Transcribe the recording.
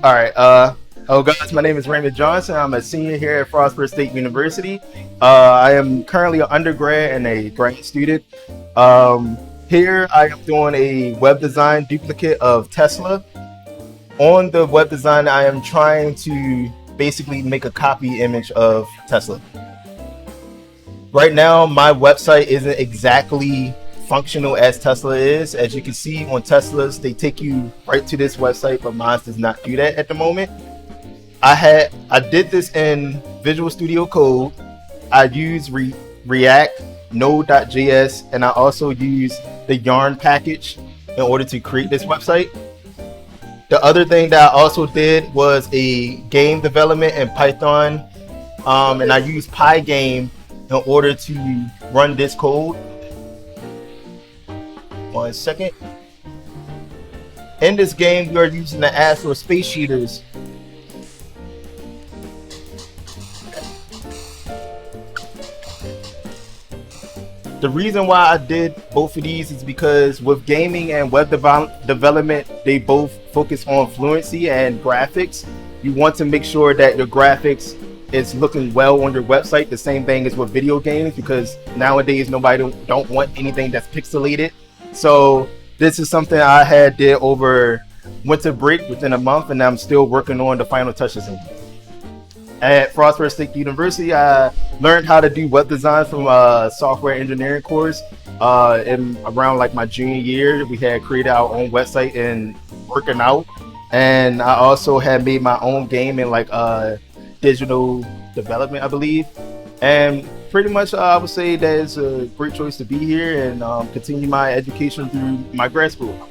All right. Hello, guys. My name is Raymond Johnson. I'm a senior here at Frostburg State University. I am currently an undergrad and a grad student. Um, Here, I am doing a web design duplicate of Tesla. On the web design, I am trying to basically make a copy image of Tesla. Right now, my website isn't exactly functional as Tesla is. As you can see on Teslas, they take you right to this website, but mine does not do that at the moment. I did this in Visual Studio Code. I use React, Node.js, and I also use the Yarn package in order to create this website. The other thing that I also did was a game development in Python, and I used Pygame in order to run this code. 1 second. In this game, we are using the Astro Space Cheaters. The reason why I did both of these is because with gaming and web development, they both focus on fluency and graphics. You want to make sure that your graphics is looking well on your website. The same thing is with video games, because nowadays nobody don't want anything that's pixelated. So this is something I had did over winter break within a month, and I'm still working on the final touches in it. At Frostburg State University, I learned how to do web design from a software engineering course. In around like my junior year, we had created our own website and working out. And I also had made my own game in like digital development, I believe. And pretty much, I would say that it's a great choice to be here and continue my education through my grad school.